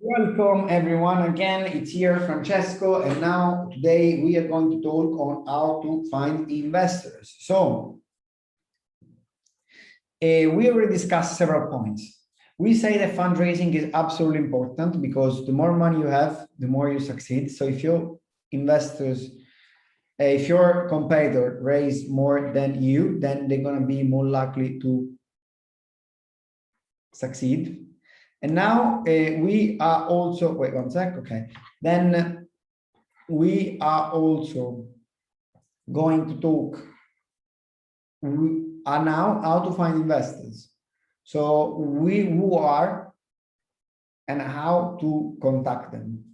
Welcome everyone again. It's here Francesco, and now today we are going to talk on how to find investors. So we already discussed several points. We say that fundraising is absolutely important because the more money you have, the more you succeed. So if your investors, if your competitor raise more than you, then they're going to be more likely to succeed. And now we are also, wait one sec, okay. Then we are also going to talk now how to find investors. So who are and how to contact them.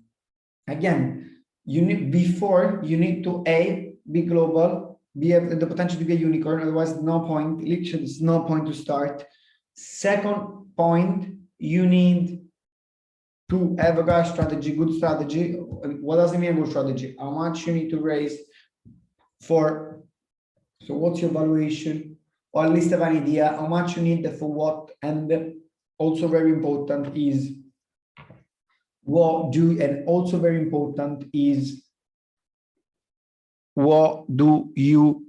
Again, you need to be global, have the potential to be a unicorn, otherwise no point, literally there's no point to start. Second point, you need to have a good strategy. What does it mean, good strategy? How much you need to raise for, so what's your valuation, or at least have an idea how much you need for what. And also very important is what do you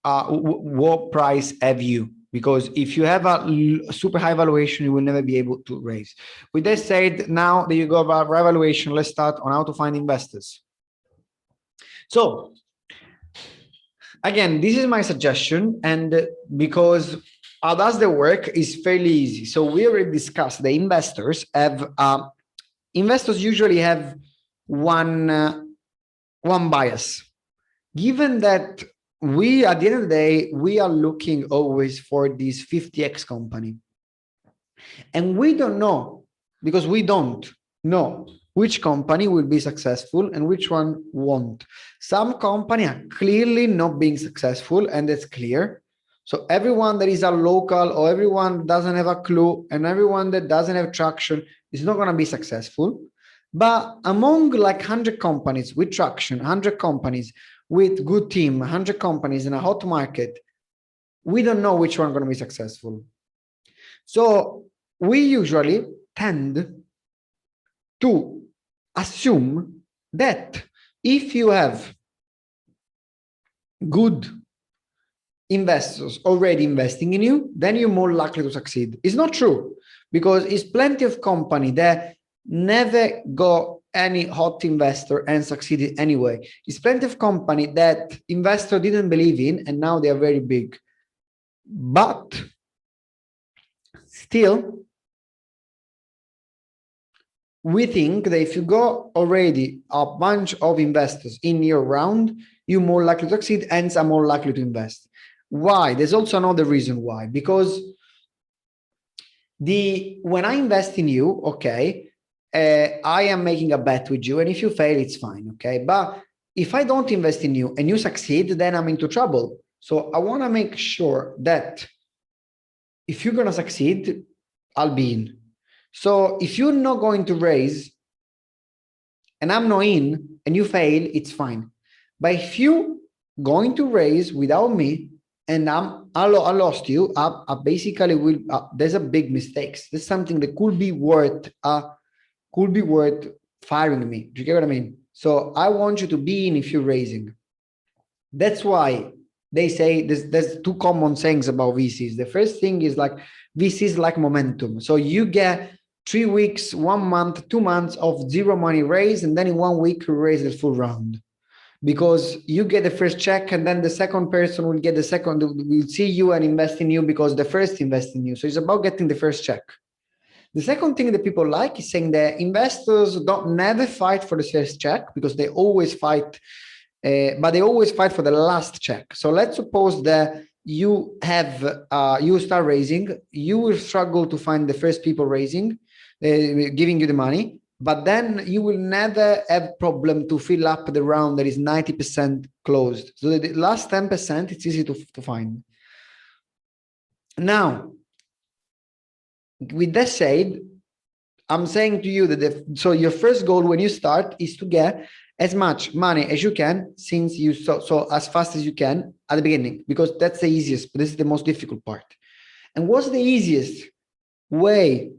what price have you? Because if you have a super high valuation, you will never be able to raise. With that said, now that you go about revaluation, let's start on how to find investors. So again, this is my suggestion, and because how does the work is fairly easy. So we already discussed the investors usually have one bias. Given that we, at the end of the day, we are looking always for this 50x company. And we don't know, because we don't know which company will be successful and which one won't. Some companies are clearly not being successful, and that's clear. So everyone that is a local, or everyone that doesn't have a clue, and everyone that doesn't have traction is not going to be successful. But among like 100 companies with traction, 100 companies with good team, 100 companies in a hot market, we don't know which one is going to be successful. So we usually tend to assume that if you have good investors already investing in you, then you're more likely to succeed. It's not true, because it's plenty of company that never got any hot investor and succeeded anyway. It's plenty of company that investor didn't believe in and now they are very big. But still, we think that if you got already a bunch of investors in your round, you're more likely to succeed and are more likely to invest. Why? There's also another reason why. Because when I invest in you, okay, I am making a bet with you, and if you fail, it's fine, okay? But if I don't invest in you and you succeed, then I'm into trouble. So I want to make sure that if you're going to succeed, I'll be in. So if you're not going to raise and I'm not in and you fail, it's fine. But if you're going to raise without me and I lost you, I basically will, there's a big mistake. There's something that could be worth firing me. Do you get what I mean? So I want you to be in if you're raising. That's why they say there's two common sayings about VCs. The first thing is like VCs like momentum. So you get 3 weeks, 1 month, 2 months of zero money raised, and then in 1 week you raise the full round. Because you get the first check, and then the second person will get the second, will see you and invest in you because the first invest in you. So it's about getting the first check. The second thing that people like is saying that investors don't never fight for the first check, because they always fight, but they always fight for the last check. So let's suppose that you have, you start raising, you will struggle to find the first people raising, giving you the money, but then you will never have problem to fill up the round that is 90% closed. So the last 10%, it's easy to find. Now, with that said, I'm saying to you that so your first goal when you start is to get as much money as you can, since you so as fast as you can at the beginning, because that's the easiest, but this is the most difficult part. And what's the easiest way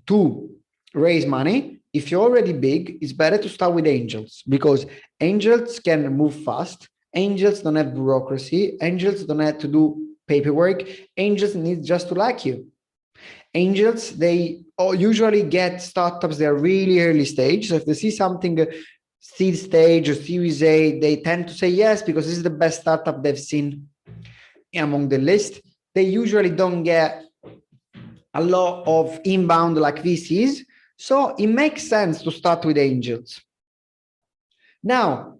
to raise money, if you're already big, it's better to start with angels, because angels can move fast. Angels don't have bureaucracy. Angels don't have to do paperwork. Angels need just to like you. Angels, they usually get startups that are really early stage. So if they see something seed stage or Series A, they tend to say yes, because this is the best startup they've seen among the list. They usually don't get a lot of inbound like VCs. So it makes sense to start with angels. Now,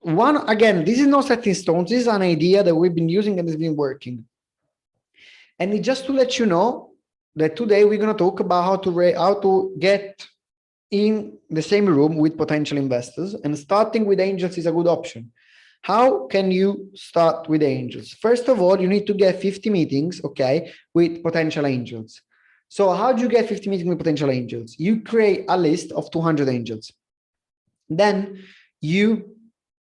again, this is not set in stone. This is an idea that we've been using and it's been working. And just to let you know that today we're going to talk about how to get in the same room with potential investors, and starting with angels is a good option. How can you start with angels? First of all, you need to get 50 meetings, okay, with potential angels. So how do you get 50 meetings with potential angels? You create a list of 200 angels. Then you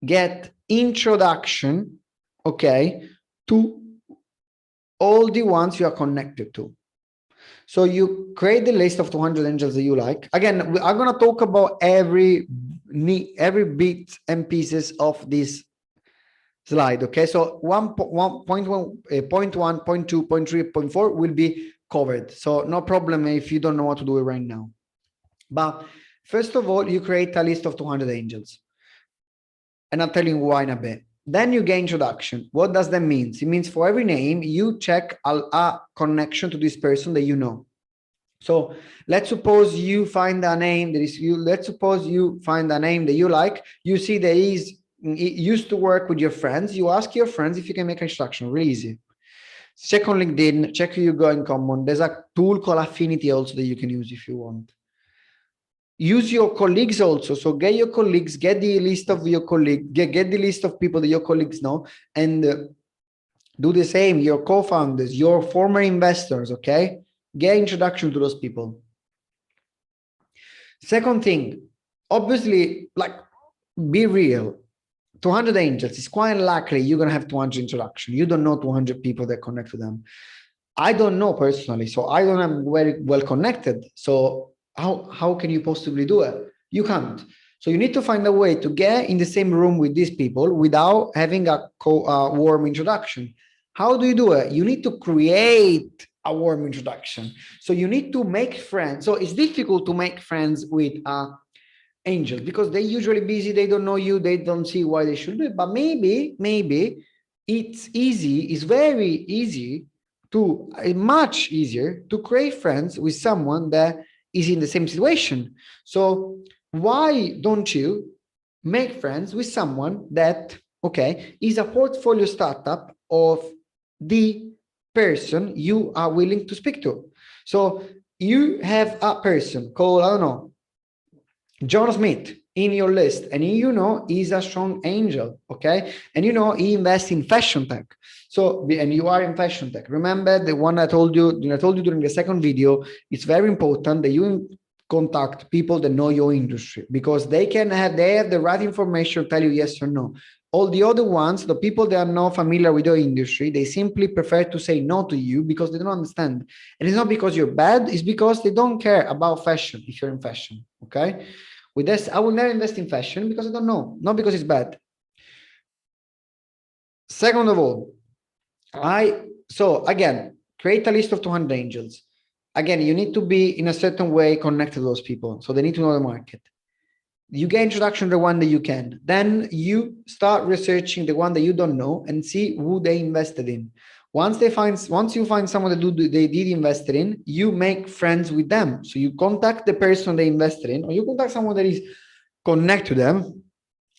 get introduction, okay, to all the ones you are connected to. So you create the list of 200 angels that you like. Again, I'm going to talk about every bit and pieces of this slide. Okay, so 1.1, point 1, point 2, point 3, point 4 will be covered. So no problem if you don't know what to do it right now. But first of all, you create a list of 200 angels. And I'll tell you why in a bit. Then you get introduction. What does that mean? It means for every name, you check a connection to this person that you know. So let's suppose you find a name that is you. Let's suppose you find a name that you like. You see that he used to work with your friends. You ask your friends if you can make an introduction. Really easy. Check on LinkedIn. Check who you got in common. There's a tool called Affinity also that you can use if you want. Use your colleagues also. So get your colleagues, get the list of your colleagues, get the list of people that your colleagues know, and do the same. Your co-founders, your former investors, okay? Get introduction to those people. Second thing, obviously, like, be real. 200 angels, it's quite likely you're going to have 200 introduction. You don't know 200 people that connect to them. I don't know personally, so I don't am very well connected. So how can you possibly do it? You can't. So you need to find a way to get in the same room with these people without having a warm introduction. How do you do it? You need to create a warm introduction. So you need to make friends. So it's difficult to make friends with angels because they're usually busy. They don't know you. They don't see why they should do it. But maybe it's easy. It's very easy to, much easier to create friends with someone that is in the same situation. So why don't you make friends with someone that, okay, is a portfolio startup of the person you are willing to speak to? So you have a person called, I don't know, John Smith in your list, and you know he's a strong angel, okay? And you know he invests in fashion tech. So, and you are in fashion tech. Remember the one I told you during the second video, it's very important that you contact people that know your industry, because they have the right information to tell you yes or no. All the other ones, the people that are not familiar with your industry, they simply prefer to say no to you because they don't understand. And it's not because you're bad, it's because they don't care about fashion if you're in fashion, okay? With this, I will never invest in fashion because I don't know, not because it's bad. Second of all, so again, create a list of 200 angels. Again, you need to be in a certain way connected to those people. So they need to know the market. You get introduction to the one that you can. Then you start researching the one that you don't know and see who they invested in. Once you find someone that they did invest in, you make friends with them. So you contact the person they invested in, or you contact someone that is connect to them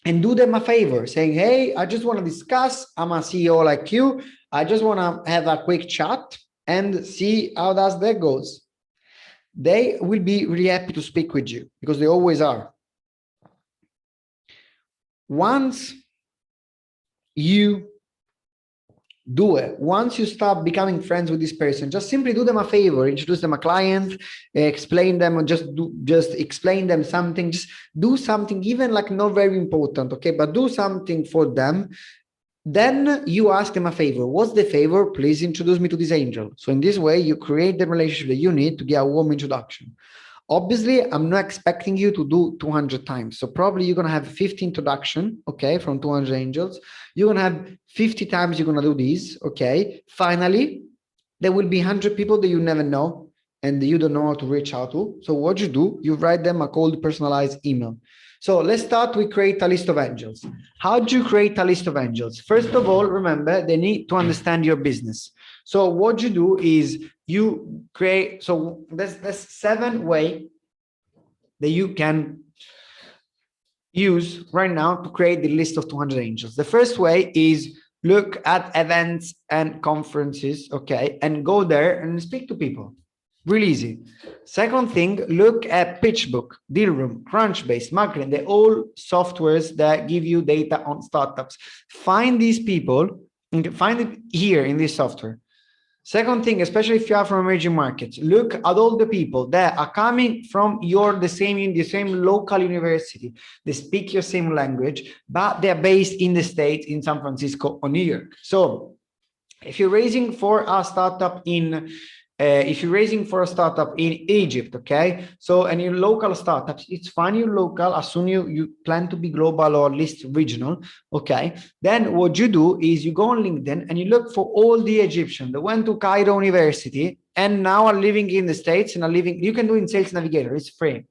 and do them a favor, saying, hey, I just want to discuss. I'm a CEO like you. I just want to have a quick chat and see how that goes. They will be really happy to speak with you because they always are. Once you do it, once you start becoming friends with this person, just simply do them a favor, introduce them a client, explain them, or just explain them something, just do something, even like not very important, okay, but do something for them. Then you ask them a favor. What's the favor? Please introduce me to this angel. So in this way, you create the relationship that you need to get a warm introduction. Obviously, I'm not expecting you to do 200 times. So probably you're going to have 50 introduction, okay, from 200 angels. You're going to have 50 times you're going to do these, okay. Finally, there will be 100 people that you never know and you don't know how to reach out to. So what you do, you write them a cold personalized email. So let's start with create a list of angels. How do you create a list of angels? First of all, remember, they need to understand your business. So what you do is you create, so there's 7 ways that you can use right now to create the list of 200 angels. The first way is look at events and conferences, okay, and go there and speak to people. Really easy. Second thing, look at PitchBook, Dealroom, Crunchbase, Marketing. They're all softwares that give you data on startups. Find these people and find it here in this software. Second thing, especially if you are from emerging markets, look at all the people that are coming from the same local university. They speak your same language, but they're based in the States, in San Francisco or New York. So if you're raising for a startup in Egypt, okay, so and your local startups, it's fine, you're local, as soon you plan to be global or at least regional, okay, then what you do is you go on LinkedIn and you look for all the Egyptians that went to Cairo University and now are living in the States and you can do in Sales Navigator, it's free,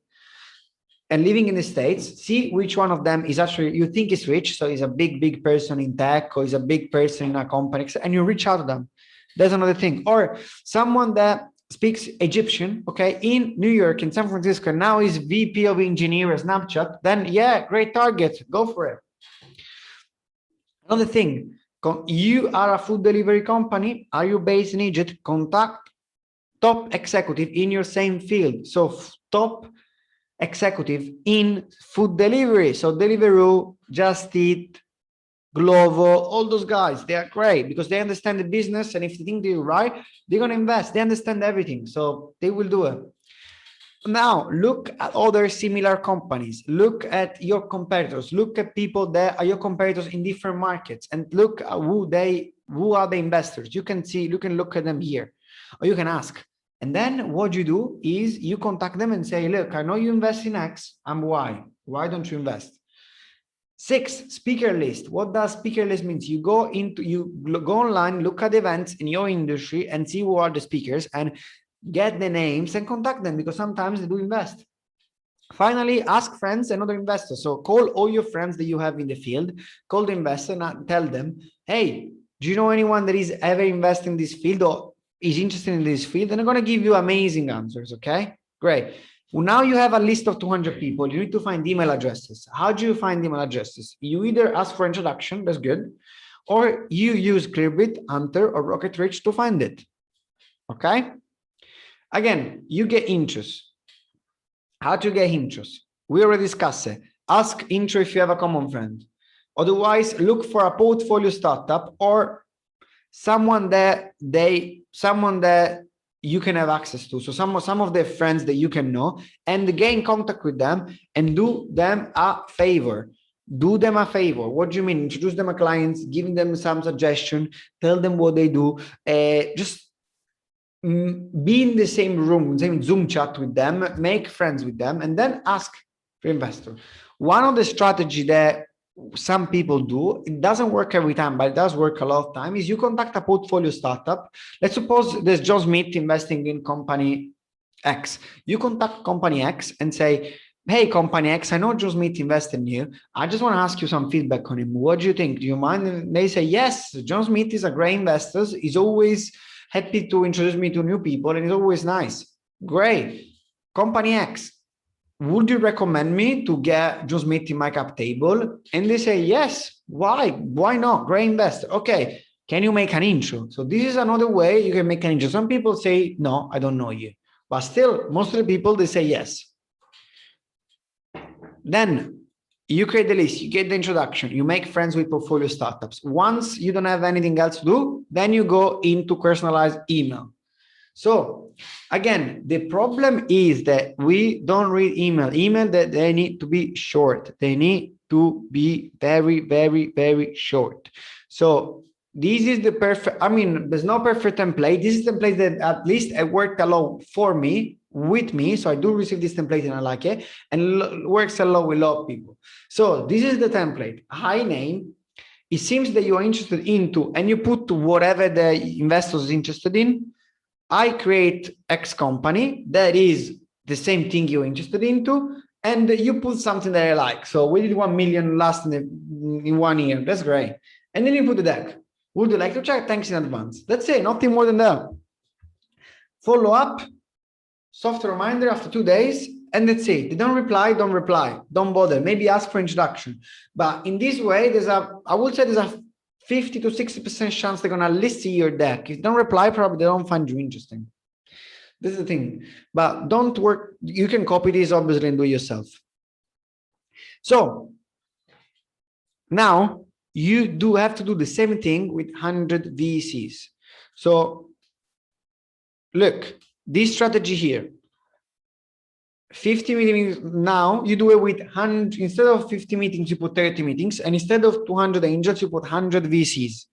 and living in the States, see which one of them is actually, you think is rich, so he's a big person in tech or is a big person in a company, and you reach out to them. That's another thing. Or someone that speaks Egyptian, okay, in New York, in San Francisco, now is VP of engineer at Snapchat, then yeah, great target, go for it. Another thing, you are a food delivery company, are you based in Egypt? Contact top executive in your same field. So top executive in food delivery. So Deliveroo, Just Eat, Glovo, all those guys, they are great because they understand the business, and if they think they're right, they're going to invest. They understand everything, so they will do it. Now look at other similar companies, look at your competitors, look at people that are your competitors in different markets, and look at who are the investors. You can look at them here, or you can ask. And then what you do is you contact them and say, look, I know you invest in X and Y. Why don't you invest? 6, speaker list. What does speaker list means? You go online, look at events in your industry and see who are the speakers and get the names and contact them, because sometimes they do invest. Finally, ask friends and other investors. So call all your friends that you have in the field, call the investor and tell them, hey, do you know anyone that is ever invested in this field or is interested in this field? And I'm going to give you amazing answers. Okay, great. Well, now you have a list of 200 people. You need to find email addresses. How do you find email addresses? You either ask for introduction, that's good, or you use Clearbit, Hunter, or Rocket Rich to find it. Okay. Again, you get intros. How to get intros? We already discussed it. Ask intro if you have a common friend. Otherwise, look for a portfolio startup or someone that you can have access to. So some of their friends that you can know, and get in contact with them and do them a favor. Do them a favor. What do you mean? Introduce them to clients, giving them some suggestion, tell them what they do. Just be in the same room, same Zoom chat with them, make friends with them, and then ask for investor. One of the strategy that some people do, it doesn't work every time, but it does work a lot of time, is you contact a portfolio startup. Let's suppose there's John Smith investing in company X. You contact company X and say, hey, company X, I know John Smith invested in you. I just want to ask you some feedback on him. What do you think? Do you mind? And they say, yes, John Smith is a great investor. He's always happy to introduce me to new people and he's always nice. Great. Company X, would you recommend me to get John Smith in my cap table? And they say, yes. Why? Why not? Great investor. Okay. Can you make an intro? So this is another way you can make an intro. Some people say, no, I don't know you. But still, most of the people, they say yes. Then you create the list, you get the introduction, you make friends with portfolio startups. Once you don't have anything else to do, then you go into personalized email. So again, the problem is that we don't read email that they need to be short. They need to be very, very, very short. So this is the perfect, I mean, there's no perfect template. This is the template that at least it worked a lot for me with me. So I do receive this template and I like it, and works a lot with a lot of people. So this is the template. Hi name. It seems that you are interested into, and you put whatever the investor is interested in. I create X company that is the same thing you're interested into, and you put something that I like. So we did 1 million last in 1 year. That's great. And then you put the deck. Would you like to check? Thanks in advance. That's it. Nothing more than that. Follow up, soft reminder after 2 days, and that's it. They don't reply, don't bother. Maybe ask for introduction. But in this way, I would say there's a 50 to 60% chance they're gonna at least see your deck. If they don't reply, probably they don't find you interesting. This is the thing. But don't work. You can copy this obviously and do it yourself. So now you do have to do the same thing with 100 VCs. So look, this strategy here, 50 meetings. Now you do it with 100. Instead of 50 meetings, you put 30 meetings, and instead of 200 angels, you put 100 VCs.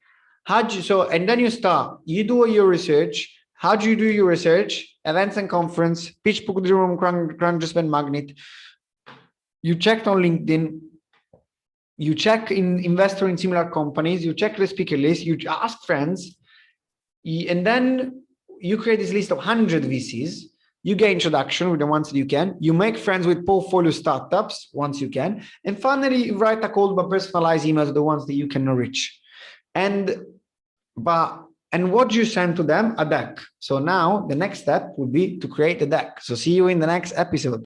And then you start. You do your research. How do you do your research? Events and conference, PitchBook, the room, Crunchbase, Magnet. You checked on LinkedIn. You check in investor in similar companies. You check the speaker list. You ask friends, and then you create this list of 100 VCs. You get introduction with the ones that you can. You make friends with portfolio startups once you can. And finally, you write a cold but personalized email to the ones that you cannot reach. And what do you send to them? A deck. So now the next step would be to create a deck. So see you in the next episode.